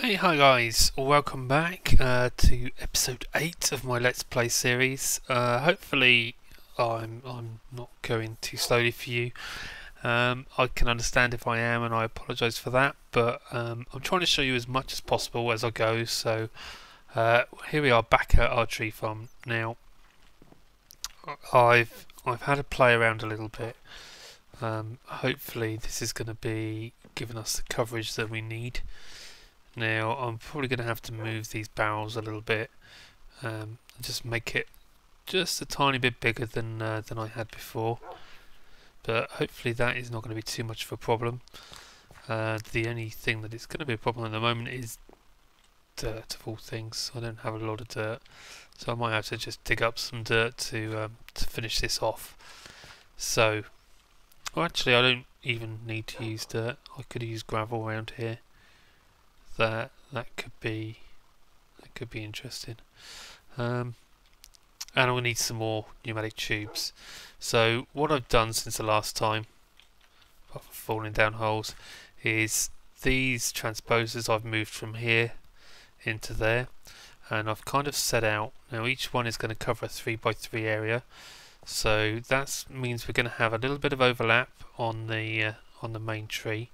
Hey, hi guys, welcome back to episode 8 of my Let's Play series. Hopefully I'm not going too slowly for you. I can understand if I am, and I apologise for that, but I'm trying to show you as much as possible as I go. So here we are back at our tree farm. Now I've had to play around a little bit. Hopefully this is going to be giving us the coverage that we need. Now I'm probably going to have to move these barrels a little bit, and just make it just a tiny bit bigger than I had before. But hopefully that is not going to be too much of a problem. The only thing that is going to be a problem at the moment is dirt, of all things. I don't have a lot of dirt, so I might have to just dig up some dirt to finish this off. So, well, actually I don't even need to use dirt. I could use gravel around here. That could be interesting. And I'm gonna need some more pneumatic tubes. So what I've done since the last time, apart from falling down holes, is these transposers I've moved from here into there, and I've kind of set out. Now each one is going to cover a 3x3 area, so that means we're going to have a little bit of overlap on the main tree.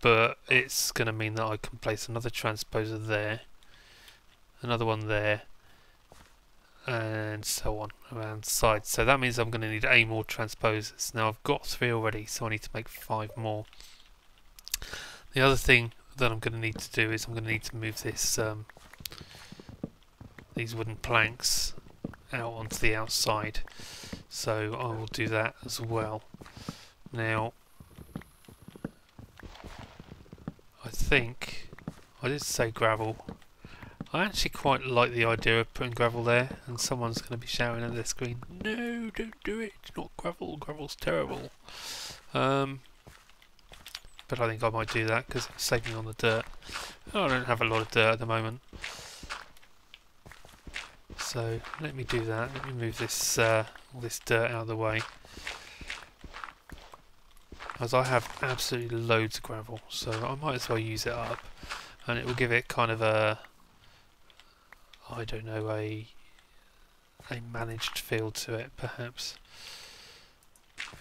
But it's going to mean that I can place another transposer there, another one there, and so on around the sides. So that means I'm going to need 8 more transposers. Now I've got 3 already, so I need to make 5 more. The other thing that I'm going to need to do is I'm going to need to move this these wooden planks out onto the outside. So I will do that as well. Now I think I did say gravel. I actually quite like the idea of putting gravel there, and someone's going to be shouting at their screen, "No, don't do it! It's not gravel. Gravel's terrible." But I think I might do that because it's saving on the dirt. Oh, I don't have a lot of dirt at the moment, so let me do that. Let me move this all this dirt out of the way, as I have absolutely loads of gravel, so I might as well use it up, and it will give it kind of a, I don't know, a managed feel to it, perhaps.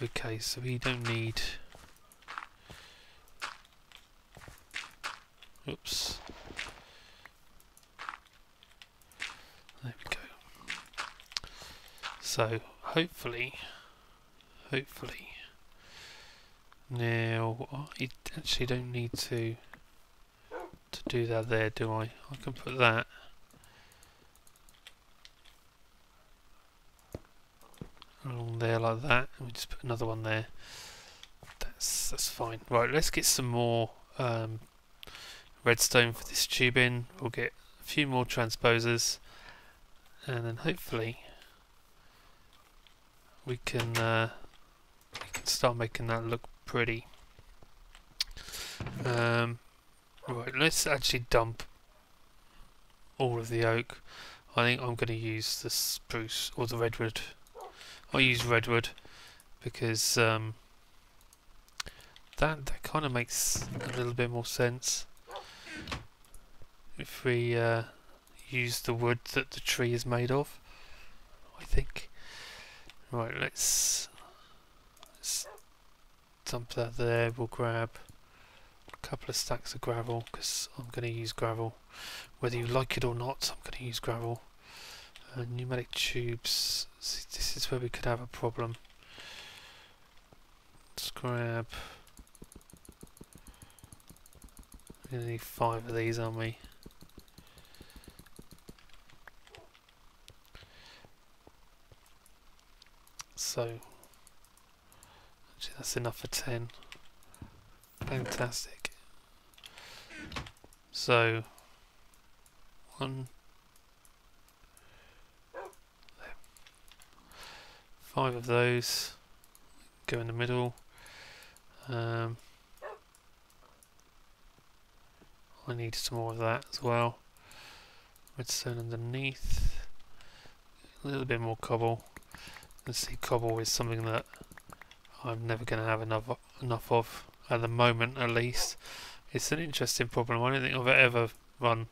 Okay, so we don't need, oops, there we go. So hopefully now I actually don't need to do that there, do I? I can put that along there like that, and we just put another one there. That's fine. Right, let's get some more redstone for this tube in. We'll get a few more transposers, and then hopefully we can start making that look pretty. Right, let's actually dump all of the oak. I think I'm going to use the spruce or the redwood. I'll use redwood because that kind of makes a little bit more sense if we use the wood that the tree is made of, I think. Right, let's dump that there. We'll grab a couple of stacks of gravel because I'm going to use gravel. Whether you like it or not, I'm going to use gravel. Pneumatic tubes. See, this is where we could have a problem. Let's grab. We're going to need 5 of these, aren't we? So, actually that's enough for 10. Fantastic. So, 1, 5 of those go in the middle. I need some more of that as well. Redstone underneath. A little bit more cobble. Let's see, cobble is something that I'm never going to have enough of at the moment, at least. It's an interesting problem. I don't think I've ever run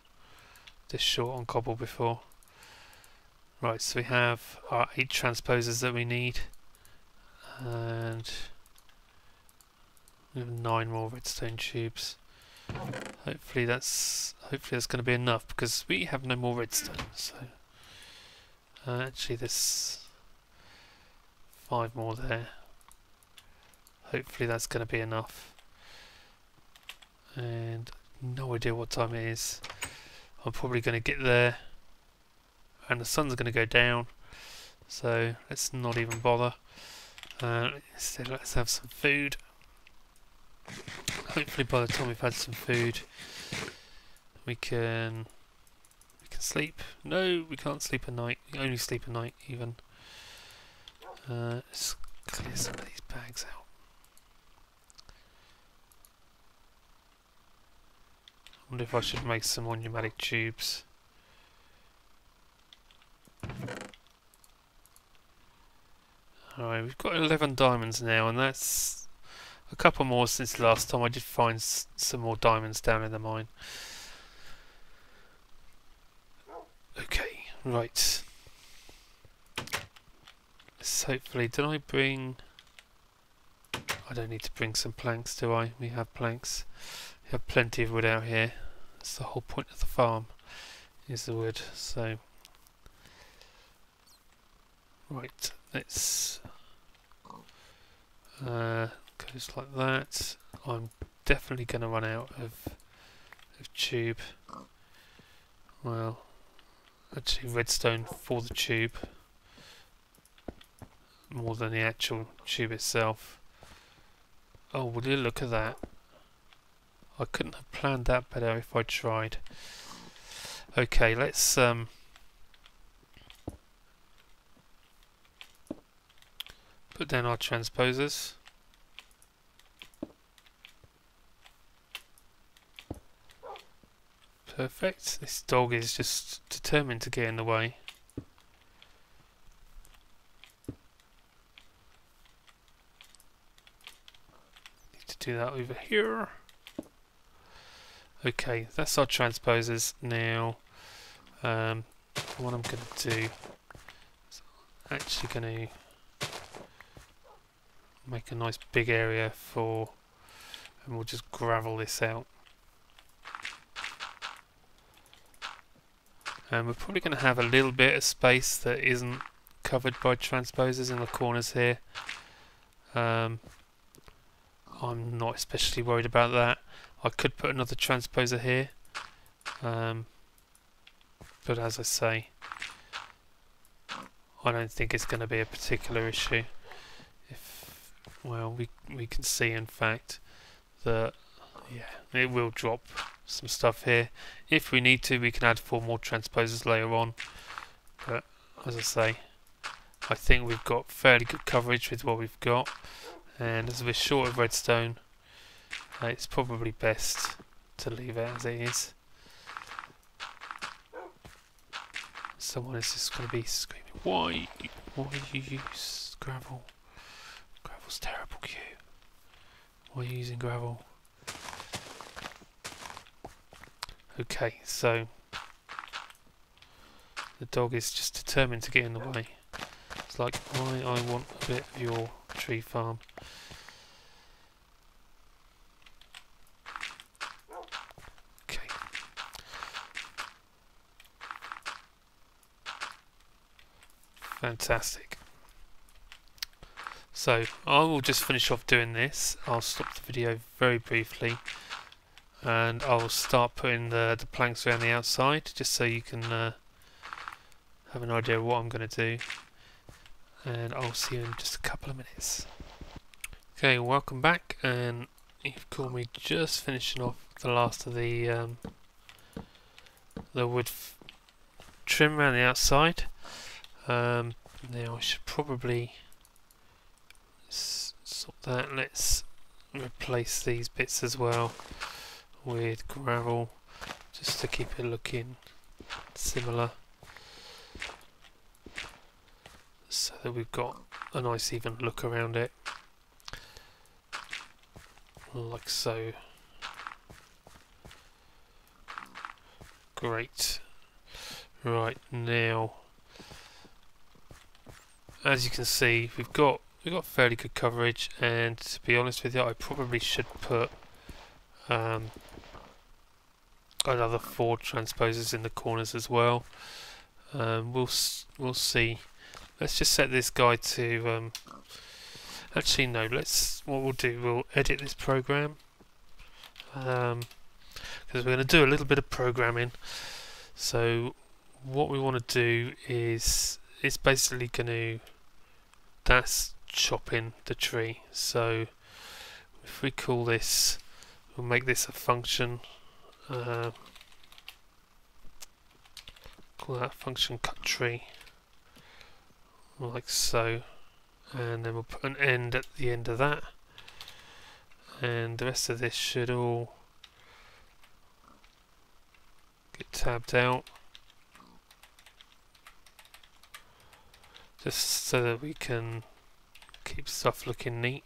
this short on cobble before. Right, so we have our 8 transposers that we need, and we have 9 more redstone tubes. Hopefully that's going to be enough, because we have no more redstone. So actually, there's 5 more there. Hopefully that's going to be enough. And no idea what time it is. I'm probably going to get there, and the sun's going to go down. So let's not even bother. Instead, let's have some food. Hopefully, by the time we've had some food, we can sleep. No, we can't sleep at night. We only sleep at night, even. Let's clear some of these bags out. I wonder if I should make some more pneumatic tubes. Alright, we've got 11 diamonds now, and that's a couple more since last time. I did find some more diamonds down in the mine. Okay, right. Let's hopefully... Did I bring... I don't need to bring some planks, do I? We have planks. We have plenty of wood out here. That's the whole point of the farm, is the wood. So... Right, let's... goes like that. I'm definitely going to run out of tube. Well, actually redstone for the tube, more than the actual tube itself. Oh, will you look at that? I couldn't have planned that better if I tried. Okay, let's put down our transposers. Perfect. This dog is just determined to get in the way. Need to do that over here. Okay, that's our transposers. Now, what I'm going to do is actually going to make a nice big area for, and we'll just gravel this out. And we're probably going to have a little bit of space that isn't covered by transposers in the corners here. I'm not especially worried about that. I could put another transposer here, but as I say, I don't think it's going to be a particular issue. Well, we can see in fact that it will drop some stuff here. If we need to, we can add 4 more transposers later on, but as I say, I think we've got fairly good coverage with what we've got, and as we're short of redstone, it's probably best to leave it as it is. Someone is just going to be screaming, why you use gravel? Gravel's terrible, Q. Why are you using gravel? Okay, so the dog is just determined to get in the way. It's like, I want a bit of your tree farm. Okay. Fantastic. So I will just finish off doing this. I'll stop the video very briefly, and I'll start putting the planks around the outside, just so you can have an idea of what I'm going to do, and I'll see you in just a couple of minutes. Okay, welcome back, and you've caught me just finishing off the last of the wood trim around the outside. Now I should probably sort that. Let's replace these bits as well with gravel, just to keep it looking similar, so that we've got a nice even look around it, like so. Great. Right, now as you can see, we've got fairly good coverage, and to be honest with you, I probably should put another 4 transposers in the corners as well. We'll see. Let's just set this guy to actually no, what we'll do, we'll edit this program because we're going to do a little bit of programming. So what we want to do is, it's basically going to, that's chopping the tree. So if we call this, we'll make this a function, call that function cut tree, like so, and then we'll put an end at the end of that, and the rest of this should all get tabbed out, just so that we can keep stuff looking neat.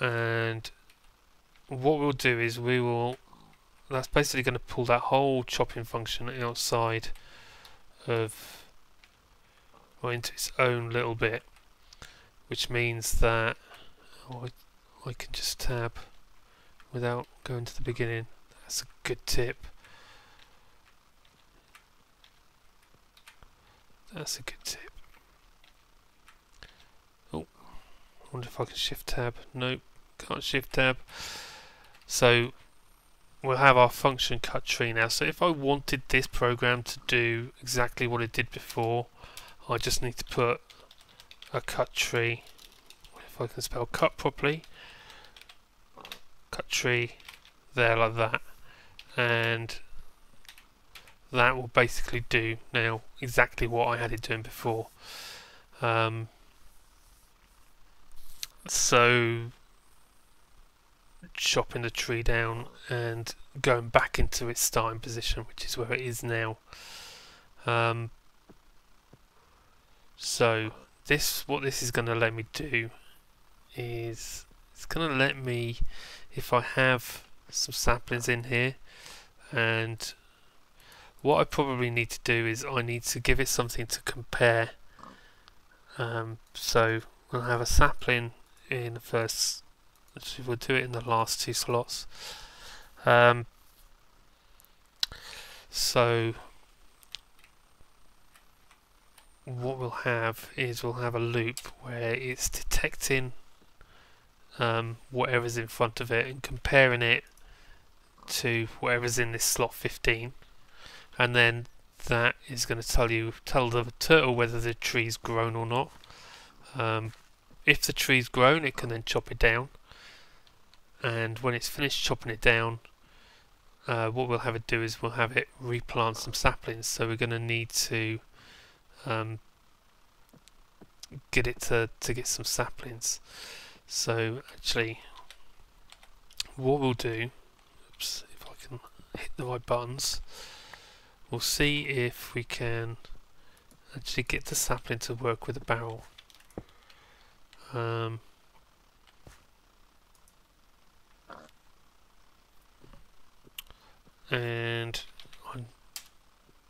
And what we'll do is that's basically going to pull that whole chopping function outside of, or into its own little bit, which means that I can just tab without going to the beginning. That's a good tip. That's a good tip. Oh, I wonder if I can shift tab. Nope, can't shift tab. So we'll have our function cut tree now. So if I wanted this program to do exactly what it did before, I just need to put a cut tree, if I can spell cut properly, cut tree there like that, and that will basically do now exactly what I had it doing before. So chopping the tree down and going back into its starting position, which is where it is now. So what this is going to let me do is, it's going to let me, if I have some saplings in here, and what I probably need to do is I need to give it something to compare. So we'll have a sapling in the first, actually we'll do it in the last 2 slots. So what we'll have is we'll have a loop where it's detecting whatever's in front of it and comparing it to whatever's in this slot 15, and then that is going to tell the turtle whether the tree's grown or not. If the tree's grown, it can then chop it down, and when it's finished chopping it down, what we'll have it do is we'll have it replant some saplings. So we're going to need to get it to get some saplings. So actually what we'll do, oops, if I can hit the right buttons, we'll see if we can actually get the sapling to work with the barrel. And I've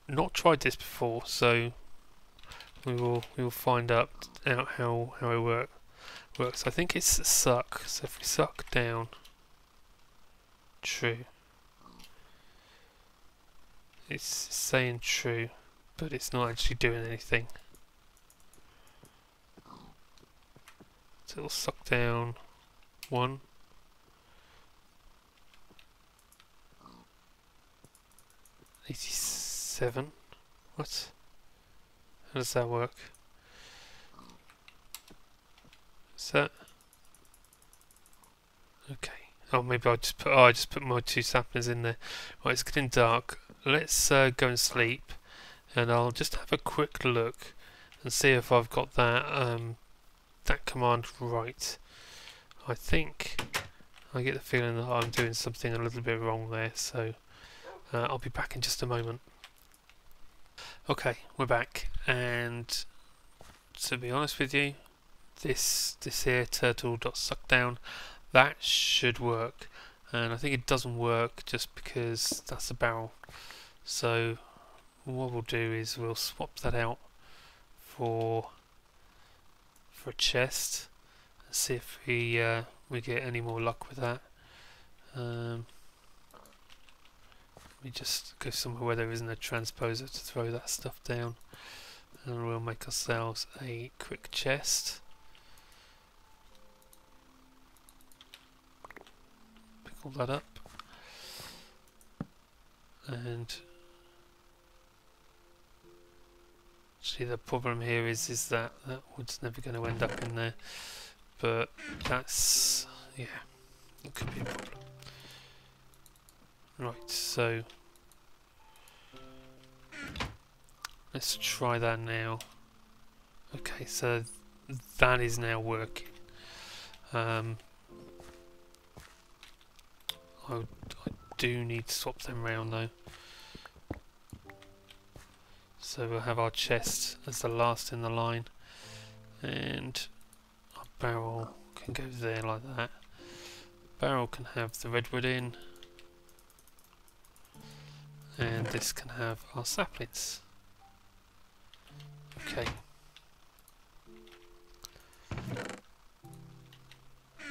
not tried this before, so we will find out how it works. I think it's suck. So if we suck down, true. It's saying true, but it's not actually doing anything. So it'll suck down 1. $87. What? How does that work? Is that okay? Oh, maybe I just put my 2 saplings in there. Right, it's getting dark. Let's go and sleep, and I'll just have a quick look and see if I've got that that command right. I think I get the feeling that I'm doing something a little bit wrong there, so I'll be back in just a moment. Okay, we're back, and to be honest with you, this here turtle.suckdown, that should work. and I think it doesn't work just because that's a barrel. So what we'll do is we'll swap that out for a chest and see if we get any more luck with that. Let me just go somewhere where there isn't a transposer to throw that stuff down, and we'll make ourselves a quick chest. Pick all that up, and actually the problem here is that wood's never going to end up in there, but that's, yeah, it could be a problem. Right, so let's try that now. Okay, so that is now working. I do need to swap them around though. So we'll have our chest as the last in the line, and our barrel can go there like that. Barrel can have the redwood in, and this can have our saplings. Okay.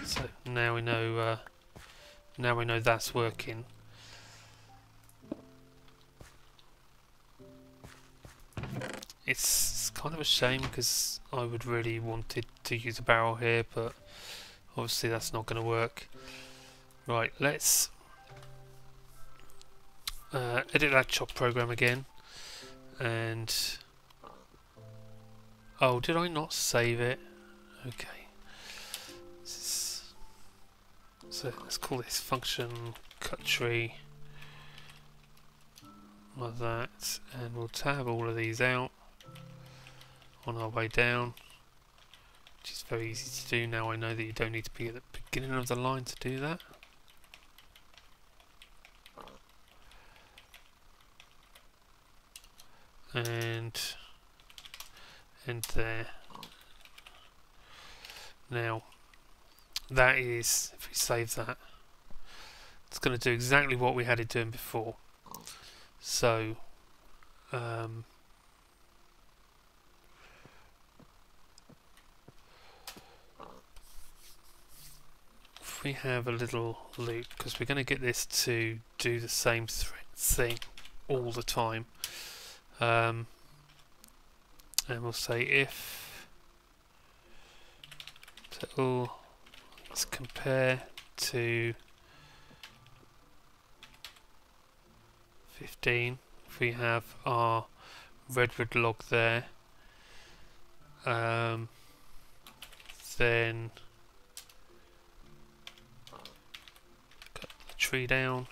So now we know that's working. It's kind of a shame because I would really wanted to use a barrel here, but obviously that's not going to work. Right, let's edit that chop program again, and oh, did I not save it? Okay, so let's call this function cut tree like that, and we'll tab all of these out on our way down, which is very easy to do. Now I know that you don't need to be at the beginning of the line to do that. And there. Now that is, if we save that, it's going to do exactly what we had it doing before. So if we have a little loop, because we're going to get this to do the same thing all the time, and we'll say if let's compare to 15. If we have our redwood log there, then cut the tree down,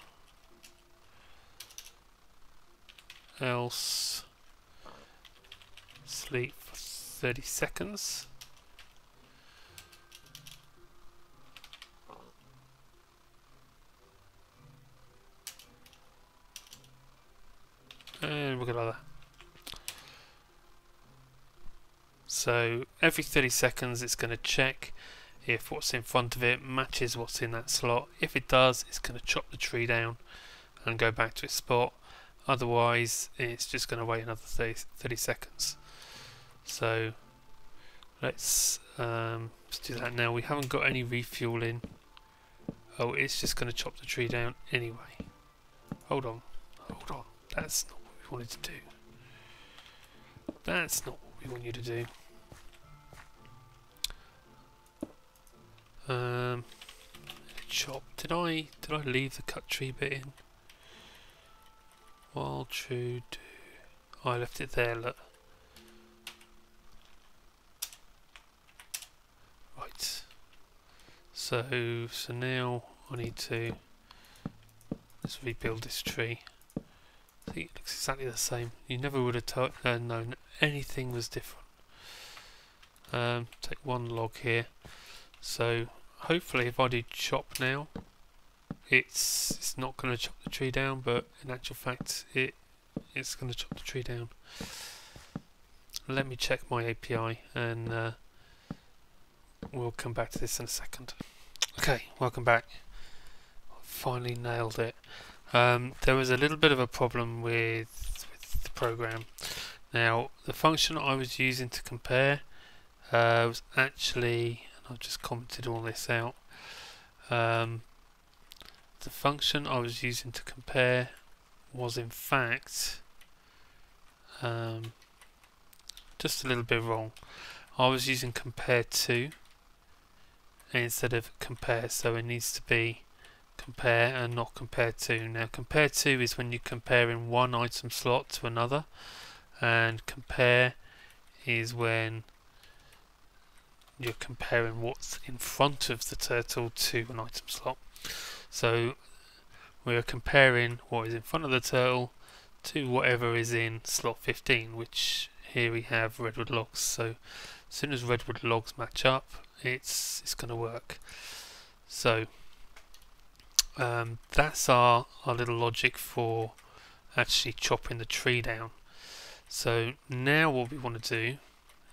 else sleep for 30 seconds. And we'll go like that. So every 30 seconds it's going to check if what's in front of it matches what's in that slot. If it does, it's going to chop the tree down and go back to its spot. Otherwise it's just going to wait another 30 seconds. So let's do that now. We haven't got any refueling. Oh, it's just going to chop the tree down anyway. Hold on. That's not what we wanted to do. That's not what we want you to do. Chop. Did I leave the cut tree bit in? While true do. Oh, I left it there, look. Right. So now I need to, let's rebuild this tree. I think it looks exactly the same. You never would have known anything was different. Take one log here. So hopefully if I do chop now, it's not going to chop the tree down, but in actual fact it's going to chop the tree down. Let me check my API and we'll come back to this in a second. Okay, welcome back. finally nailed it. There was a little bit of a problem with the program. Now, the function I was using to compare was actually, and I've just commented all this out, the function I was using to compare was in fact just a little bit wrong. I was using compare to instead of compare, so it needs to be compare and not compare to. Now, compare to is when you're comparing one item slot to another, and compare is when you're comparing what's in front of the turtle to an item slot. So we're comparing what is in front of the turtle to whatever is in slot 15, which here we have redwood logs. So as soon as redwood logs match up, it's going to work. So that's our little logic for actually chopping the tree down. So now what we want to do,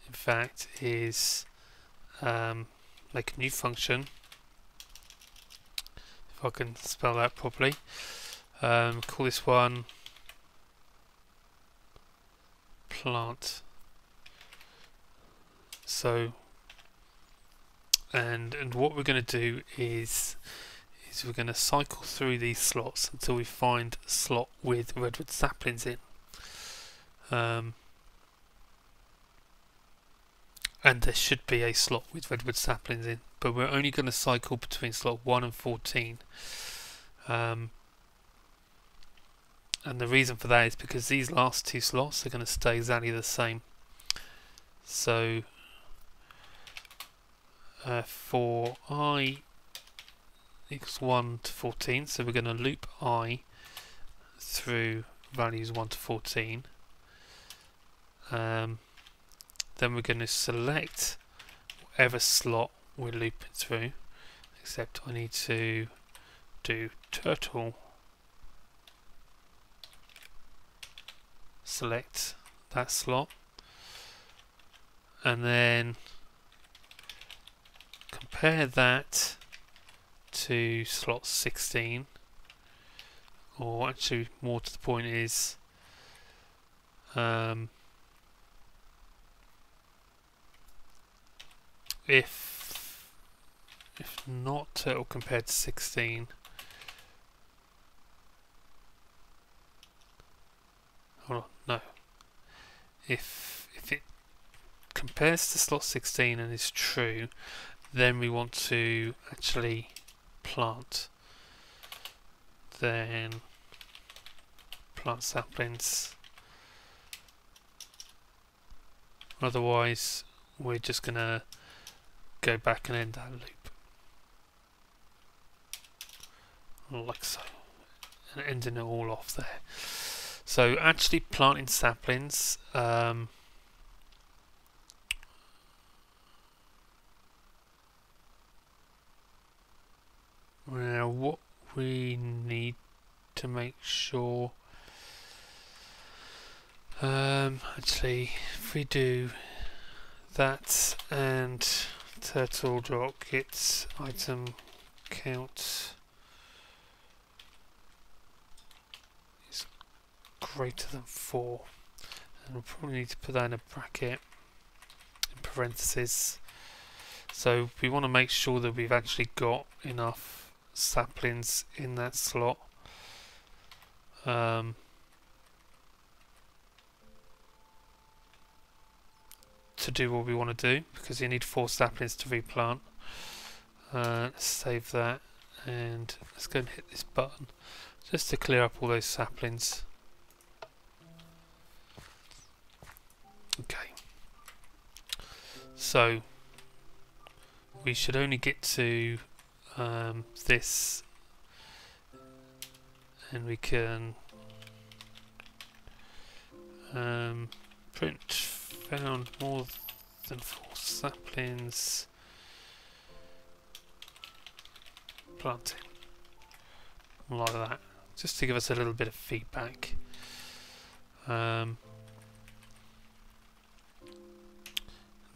in fact, is make a new function, if I can spell that properly. Call this one plant. So and what we're going to do is we're going to cycle through these slots until we find a slot with redwood saplings in. And there should be a slot with redwood saplings in, but we're only going to cycle between slot 1 and 14. And the reason for that is because these last two slots are going to stay exactly the same. So for I equals 1 to 14, so we're going to loop I through values 1 to 14. Then we're going to select whatever slot we're looping through, except I need to do turtle select that slot, and then compare that to slot 16, or actually more to the point is if not turtle compared to 16, hold on, no, if it compares to slot 16 and is true, then we want to actually plant, then plant saplings. Otherwise we're just gonna go back and end that loop like so, and ending it all off there. So actually planting saplings, now what we need to make sure, actually if we do that and turtle drop its item count is greater than 4, and we'll probably need to put that in a bracket in parentheses. So we want to make sure that we've actually got enough saplings in that slot. To do what we want to do, because you need 4 saplings to replant. Let's save that, and let's go and hit this button just to clear up all those saplings. Okay, so we should only get to this, and we can print found more than 4 saplings planting, like that, just to give us a little bit of feedback. Now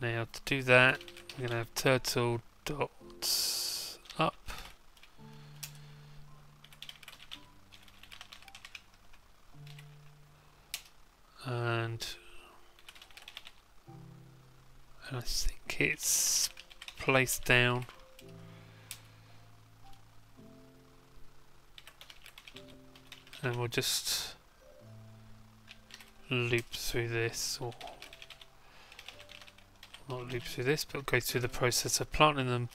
to do that, we're going to have turtle dot up and I think it's placed down. And we'll just loop through this, or not loop through this, but go through the process of planting them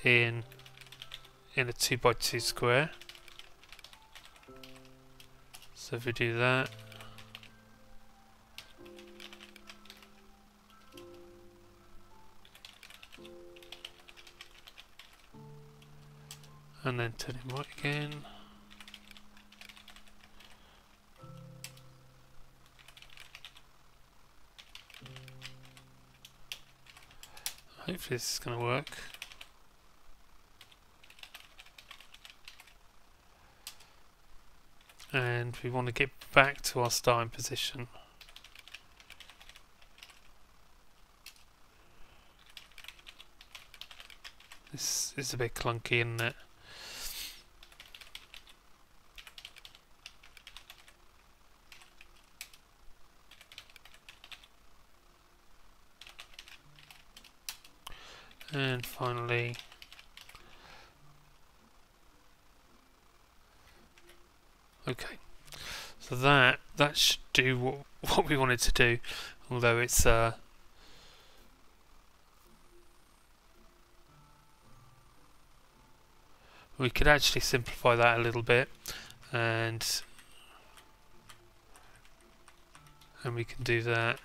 in a 2x2 square. So if we do that, and then turn it right again. Hopefully this is going to work. And we want to get back to our starting position. This is a bit clunky, isn't it? And finally, okay, so that should do what we wanted to do, although it's we could actually simplify that a little bit, and we can do that.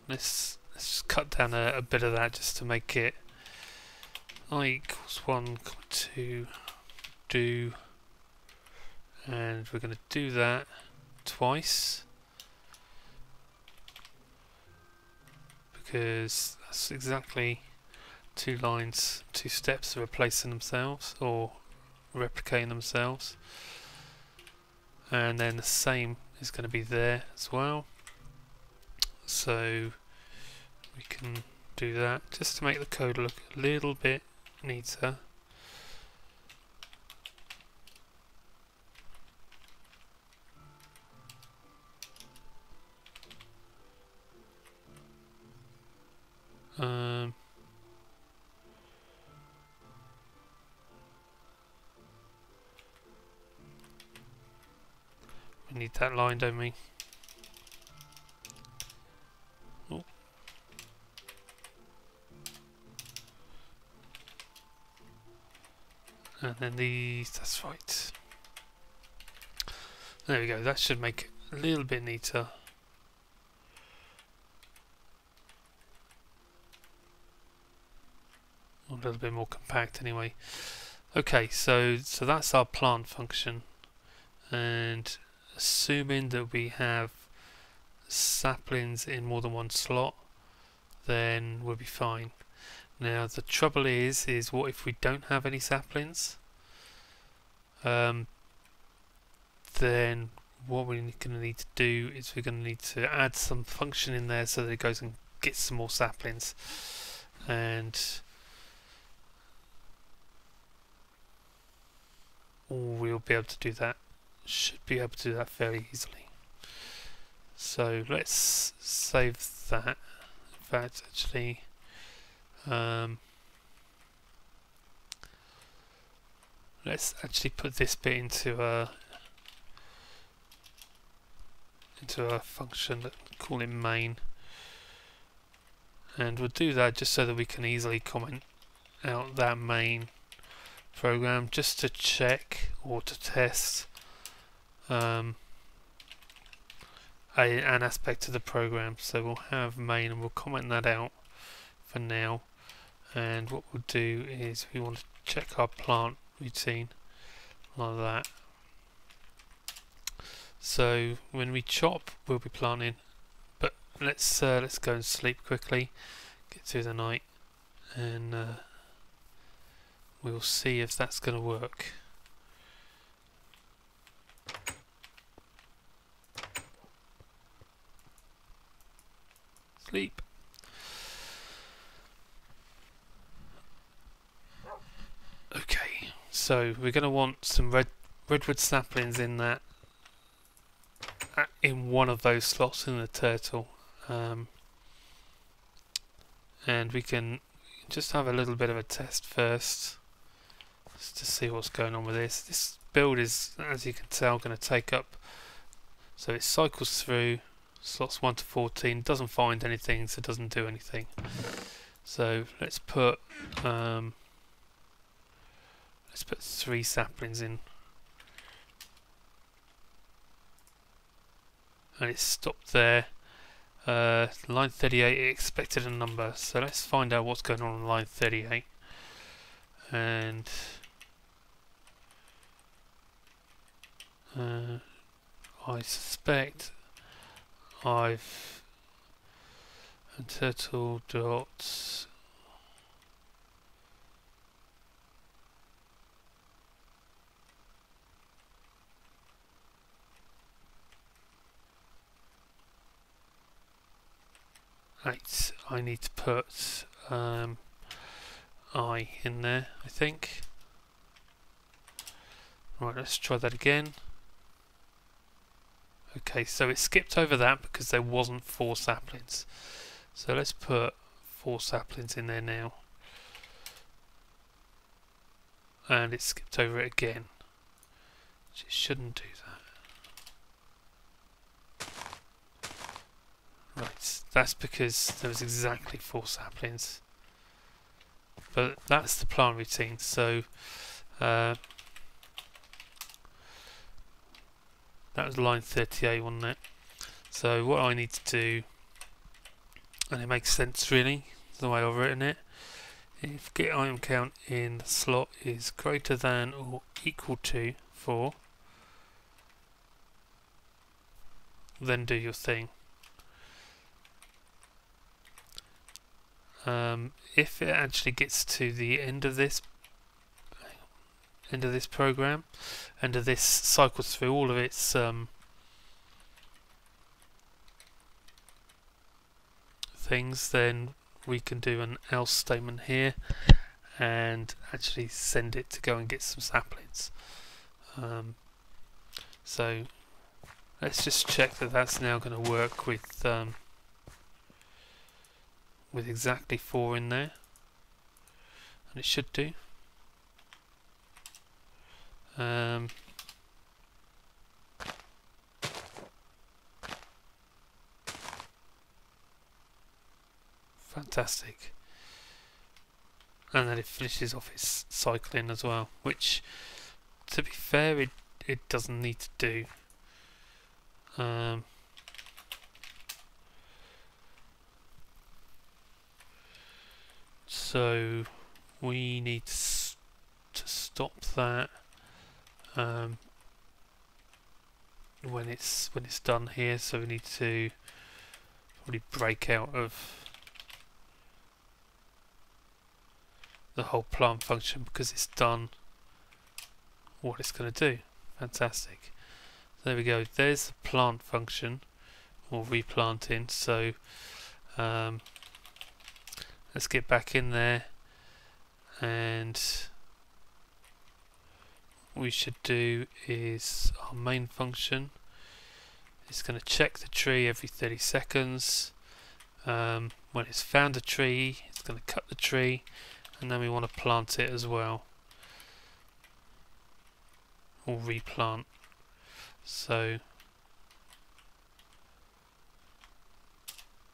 Let's just cut down a bit of that just to make it I equals 1, 2, do, and we're going to do that twice because that's exactly 2 lines, 2 steps are replacing themselves or replicating themselves, and then the same is going to be there as well. So we can do that just to make the code look a little bit neater. We need that line, don't we? Oh. And then these, that's right. There we go, that should make it a little bit neater. A little bit more compact anyway. Okay, so that's our plant function, and assuming that we have saplings in more than one slot, then we'll be fine. Now the trouble is what if we don't have any saplings? Then what we're going to need to do is we're going to need to add some function in there so that it goes and gets some more saplings, and we'll be able to do that. Should be able to do that fairly easily. So let's save that. In fact, actually, let's actually put this bit into a function, call it main, and we'll do that just so that we can easily comment out that main program just to check or to test an aspect of the program. So we'll have main and we'll comment that out for now, and what we'll do is we want to check our plant routine like that. So when we chop, we'll be planting, but let's go and sleep quickly, get through the night, and we'll see if that's going to work. Sleep. Okay, so we're going to want some redwood saplings in that, in one of those slots in the turtle. and we can just have a little bit of a test first, just to see what's going on with this. This build is, as you can tell, going to take up, so it cycles through slots 1 to 14, doesn't find anything, so it doesn't do anything. So let's put 3 saplings in, and it's stopped there. Line 38, it expected a number, so let's find out what's going on line 38. And I suspect I've turtle dots right. I need to put I in there, I think. Right, let's try that again. Okay, so it skipped over that because there wasn't 4 saplings. So let's put 4 saplings in there now. And it skipped over it again. Which it shouldn't do that. Right, that's because there was exactly 4 saplings. But that's the plant routine, so that was line 38, wasn't it? So what I need to do, and it makes sense really, the way I've written it, if get item count in the slot is greater than or equal to 4, then do your thing. If it actually gets to the end of this program, and this cycles through all of its things, then we can do an else statement here and actually send it to go and get some saplings. So let's just check that that's now going to work with exactly 4 in there, and it should do. Fantastic. And then it finishes off its cycling as well, which, to be fair, it doesn't need to do. So we need to stop that when it's done here. So we need to probably break out of the whole plant function because it's done what it's going to do. Fantastic. There we go. There's the plant function, or replanting. So let's get back in there, and what we should do is our main function. It's going to check the tree every 30 seconds. When it's found a tree, it's going to cut the tree, and then we want to plant it as well, or replant. So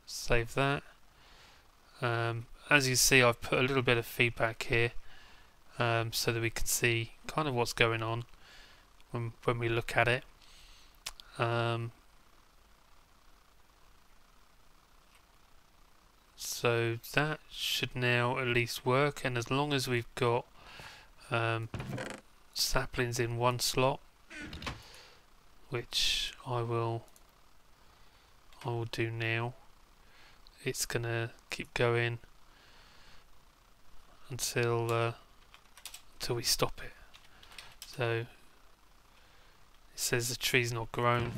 save that. As you see, I've put a little bit of feedback here so that we can see kind of what's going on when we look at it. So that should now at least work, and as long as we've got saplings in one slot, which I will do now, it's gonna keep going until we stop it. So it says the tree's not grown,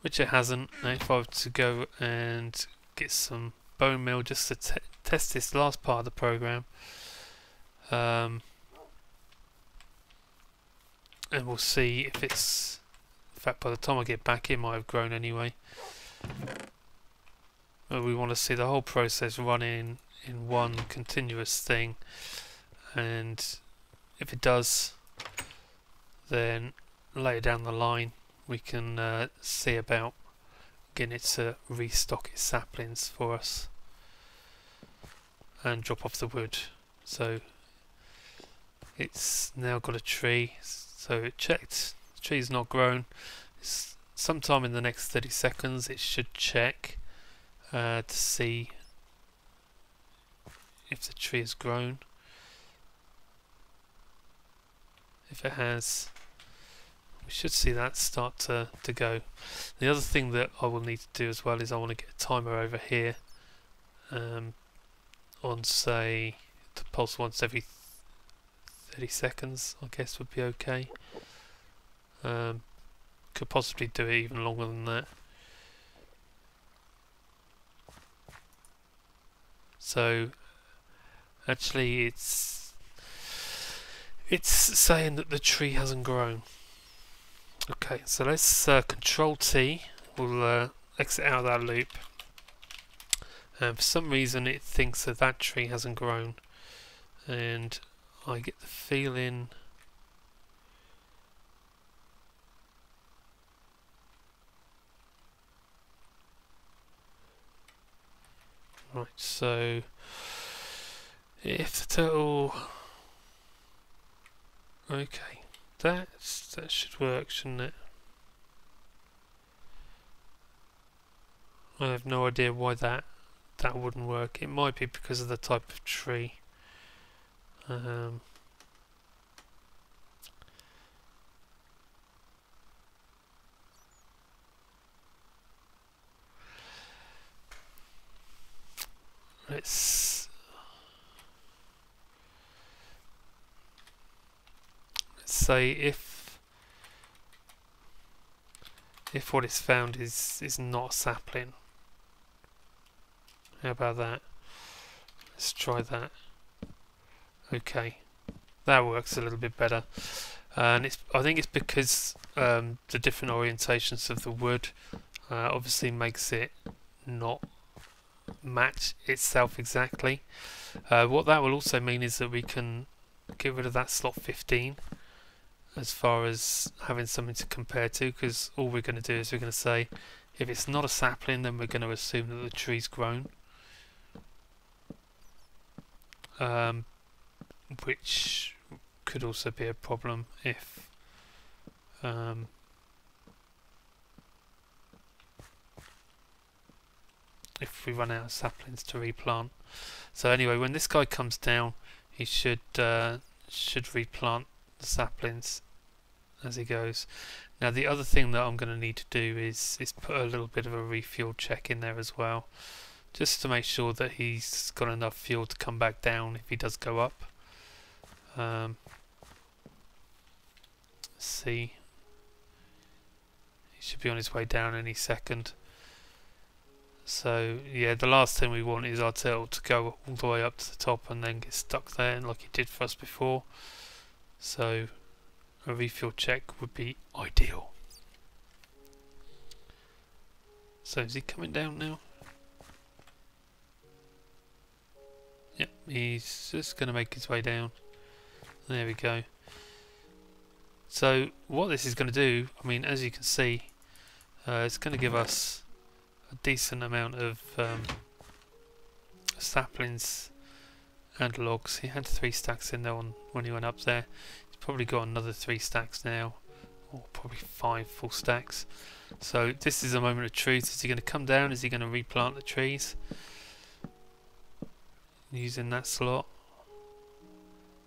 which it hasn't. Now if I were to go and get some bone meal just to test this last part of the program, and we'll see if it's, in fact by the time I get back it might have grown anyway. But we want to see the whole process running in one continuous thing, and if it does, then later down the line we can see about getting it to restock its saplings for us and drop off the wood. So it's now got a tree, so it checked, the tree's not grown. Sometime in the next 30 seconds it should check to see if the tree has grown. If it has, we should see that start to go. The other thing that I will need to do as well is I want to get a timer over here on, say, to pulse once every 30 seconds, I guess would be okay. Could possibly do it even longer than that. So actually it's saying that the tree hasn't grown. Okay, so let's Control T. We'll exit out of that loop. For some reason it thinks that that tree hasn't grown, and I get the feeling right, so if the turtle, okay, that should work, shouldn't it? I have no idea why that wouldn't work. It might be because of the type of tree. Let's say if what is found is not a sapling. How about that? Let's try that. Okay, that works a little bit better, and I think it's because the different orientations of the wood obviously makes it not match itself exactly. What that will also mean is that we can get rid of that slot 15 as far as having something to compare to, because all we're going to do is we're going to say if it's not a sapling, then we're going to assume that the tree's grown, which could also be a problem if we run out of saplings to replant. So anyway, when this guy comes down, he should replant the saplings as he goes. Now the other thing that I'm going to need to do is put a little bit of a refuel check in there as well, just to make sure that he's got enough fuel to come back down if he does go up. Let's see, he should be on his way down any second. So yeah, the last thing we want is our turtle to go all the way up to the top and then get stuck there like he did for us before. So a refuel check would be ideal. So is he coming down now? Yep, he's just going to make his way down. There we go. So what this is going to do, I mean, as you can see, it's going to give us a decent amount of saplings and logs. He had 3 stacks in there when he went up there. He's probably got another 3 stacks now, or probably 5 full stacks. So this is a moment of truth. Is he going to come down? Is he going to replant the trees using that slot?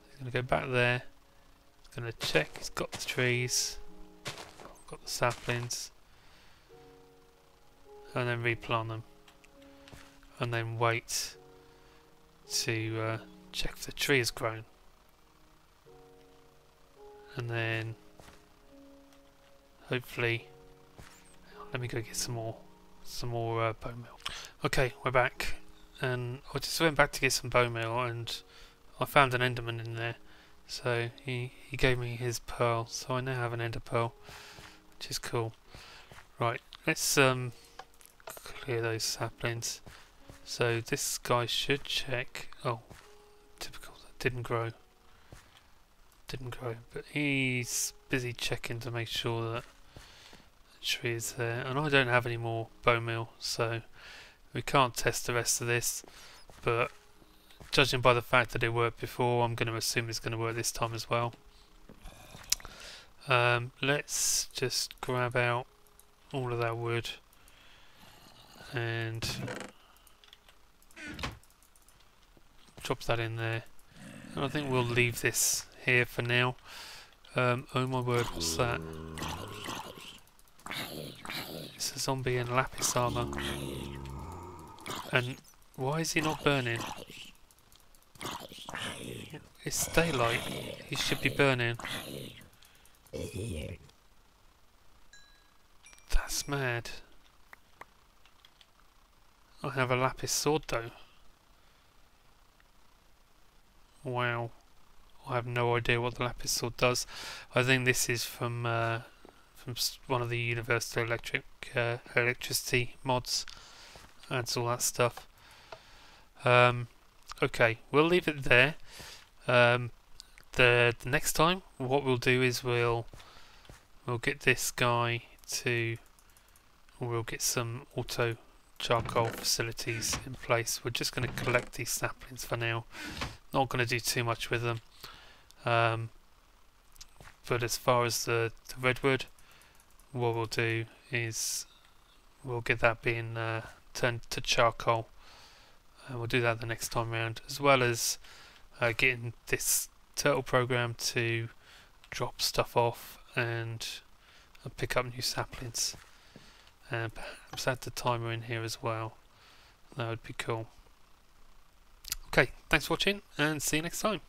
He's going to go back there. He's going to check he's got the trees, got the saplings, and then replant them, and then wait to check if the tree has grown, and then hopefully, let me go get some more bone meal. Okay, we're back, and I just went back to get some bone meal, and I found an enderman in there. So he gave me his pearl, so I now have an ender pearl, which is cool. Right, let's clear those saplings. So this guy should check. Oh, typical, that didn't grow. Didn't grow, but he's busy checking to make sure that the tree is there. And I don't have any more bone meal, so we can't test the rest of this. But judging by the fact that it worked before, I'm going to assume it's going to work this time as well. Let's just grab out all of that wood and drop that in there. And I think we'll leave this here for now. Oh my word, what's that? It's a zombie in lapis armor. And why is he not burning? It's daylight. He should be burning. That's mad. I have a lapis sword though. Wow. I have no idea what the lapis sword does. I think this is from one of the Universal Electricity mods. Adds all that stuff. Okay, we'll leave it there. The next time, what we'll do is we'll get this guy to, we'll get some auto charcoal facilities in place. We're just going to collect these saplings for now. Not going to do too much with them. But as far as the redwood, what we'll do is we'll get that being turned to charcoal. We'll do that the next time round, as well as getting this turtle program to drop stuff off and pick up new saplings, and perhaps add the timer in here as well. That would be cool. Okay, thanks for watching and see you next time.